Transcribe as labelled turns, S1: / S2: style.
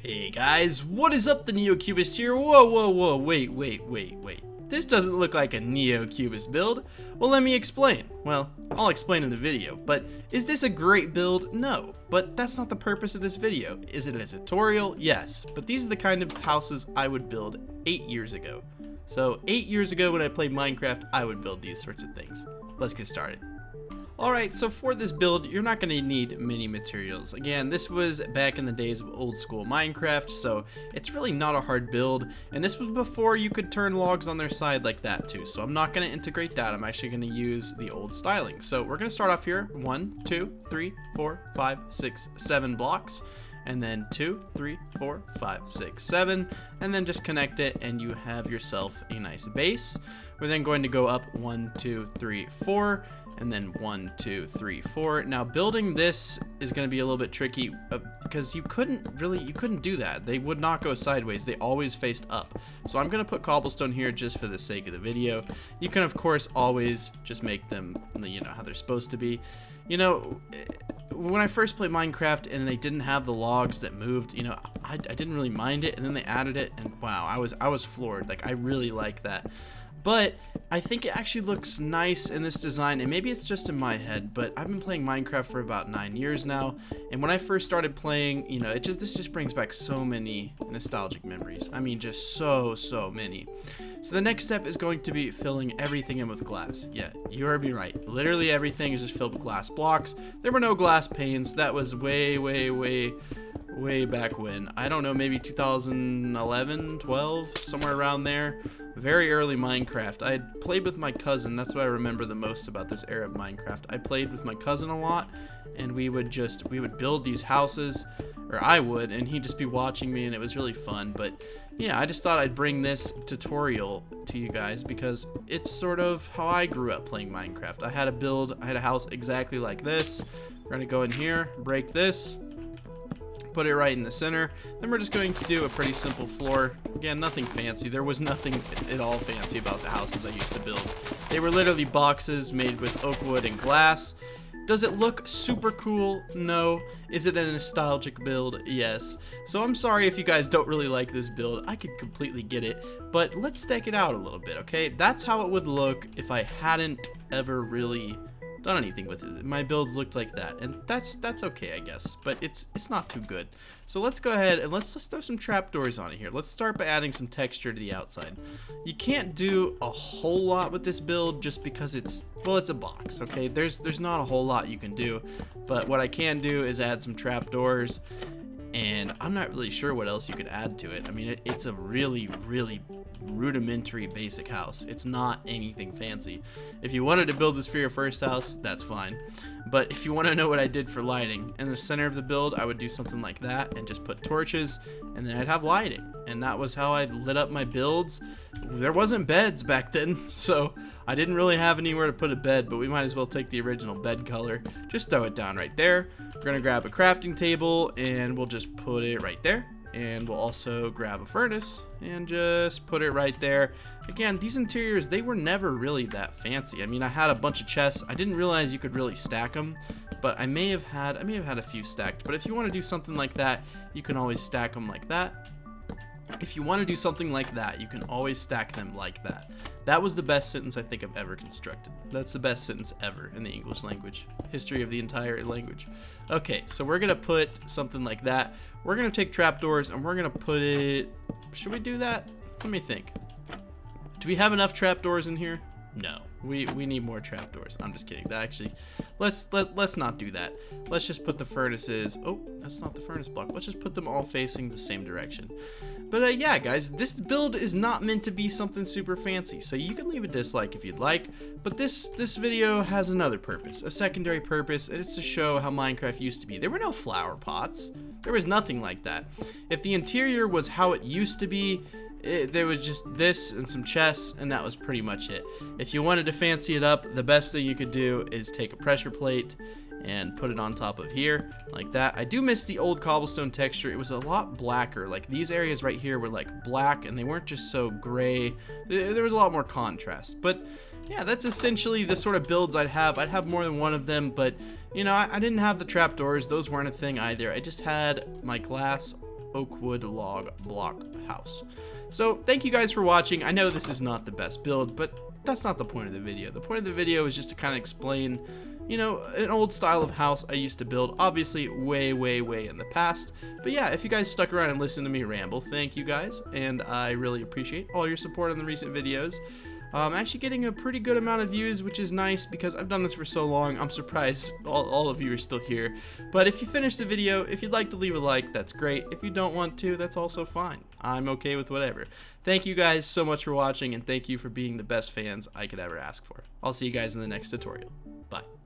S1: Hey guys, what is up? The Neocubist here. Whoa, wait. This doesn't look like a Neocubist build. Well, let me explain. Well, I'll explain in the video, but is this a great build? No, but that's not the purpose of this video. Is it a tutorial? Yes, but these are the kind of houses I would build 8 years ago. So 8 years ago when I played Minecraft, I would build these sorts of things. Let's get started. Alright, so for this build, you're not going to need many materials. Again, this was back in the days of old school Minecraft, so it's really not a hard build. And this was before you could turn logs on their side like that too. So I'm not going to integrate that. I'm actually going to use the old styling. So we're going to start off here. 1, 2, 3, 4, 5, 6, 7 blocks. And then 2, 3, 4, 5, 6, 7. And then just connect it and you have yourself a nice base. We're then going to go up 1, 2, 3, 4. And then 1, 2, 3, 4. Now building this is going to be a little bit tricky because you couldn't do that. They would not go sideways. They always faced up. So I'm going to put cobblestone here just for the sake of the video. You can of course always just make them, you know, how they're supposed to be. You know, when I first played Minecraft and they didn't have the logs that moved, you know, I didn't really mind it, and then they added it and wow, I was floored. Like, I really like that. But I think it actually looks nice in this design, and maybe it's just in my head, but I've been playing Minecraft for about 9 years now, and when I first started playing, you know, this just brings back so many nostalgic memories. I mean, just so many. So the next step is going to be filling everything in with glass. Yeah, you heard me right. Literally everything is just filled with glass blocks. There were no glass panes. That was way back when. I don't know, maybe 2011, 12, somewhere around there. Very early Minecraft. I had played with my cousin. That's what I remember the most about this era of Minecraft. I played with my cousin a lot, and we would build these houses, or I would, and he'd just be watching me, and it was really fun. But yeah, I just thought I'd bring this tutorial to you guys because it's sort of how I grew up playing Minecraft. I had a house exactly like this. We're gonna go in here, break this, put it right in the center. Then we're just going to do a pretty simple floor. Again, nothing fancy. There was nothing at all fancy about the houses I used to build. They were literally boxes made with oak wood and glass. Does it look super cool? No. Is it a nostalgic build? Yes. So I'm sorry if you guys don't really like this build. I could completely get it, but let's deck it out a little bit, okay? That's how it would look if I hadn't ever really done anything with it. My builds looked like that, and that's okay, I guess, but it's not too good. So let's go ahead and let's throw some trapdoors on it here. Let's start by adding some texture to the outside. You can't do a whole lot with this build just because it's a box, okay? There's not a whole lot you can do, but what I can do is add some trapdoors, and I'm not really sure what else you could add to it. I mean, it's a really rudimentary basic house. It's not anything fancy. If you wanted to build this for your first house, that's fine. But if you want to know what I did for lighting, in the center of the build, I would do something like that and just put torches, and then I'd have lighting. And that was how I lit up my builds. There wasn't beds back then, so I didn't really have anywhere to put a bed, but we might as well take the original bed color. Just throw it down right there. We're gonna grab a crafting table, and we'll just put it right there. And we'll also grab a furnace and just put it right there. Again, these interiors, they were never really that fancy. I mean, I had a bunch of chests. I didn't realize you could really stack them, but I may have had a few stacked. But if you want to do something like that, you can always stack them like that. If you want to do something like that, you can always stack them like that. That was the best sentence I think I've ever constructed. That's the best sentence ever in the English language. History of the entire language. Okay, so we're going to put something like that. We're going to take trapdoors and we're going to put it... Should we do that? Let me think. Do we have enough trapdoors in here? No. We need more trapdoors. I'm just kidding. That actually... Let's not do that. Let's just put the furnaces... Oh, that's not the furnace block. Let's just put them all facing the same direction. But yeah, guys, this build is not meant to be something super fancy, so you can leave a dislike if you'd like, but this video has another purpose, a secondary purpose, and it's to show how Minecraft used to be. There were no flower pots. There was nothing like that. If the interior was how it used to be, there was just this and some chests, and that was pretty much it. If you wanted to fancy it up, the best thing you could do is take a pressure plate and put it on top of here like that. I do miss the old cobblestone texture. It was a lot blacker. Like, these areas right here were like black, and they weren't just so gray. There was a lot more contrast. But yeah, that's essentially the sort of builds I'd have. I'd have more than one of them, but you know, I didn't have the trapdoors. Those weren't a thing either. I just had my glass oak wood log block house. So thank you guys for watching. I know this is not the best build, but that's not the point of the video. The point of the video is just to kind of explain, you know, an old style of house I used to build, obviously way in the past. But yeah, if you guys stuck around and listened to me ramble, thank you guys, and I really appreciate all your support on the recent videos. Actually getting a pretty good amount of views, which is nice because I've done this for so long. I'm surprised all of you are still here. But if you finished the video, if you'd like to leave a like, that's great. If you don't want to, that's also fine. I'm okay with whatever. Thank you guys so much for watching, and thank you for being the best fans I could ever ask for. I'll see you guys in the next tutorial. Bye.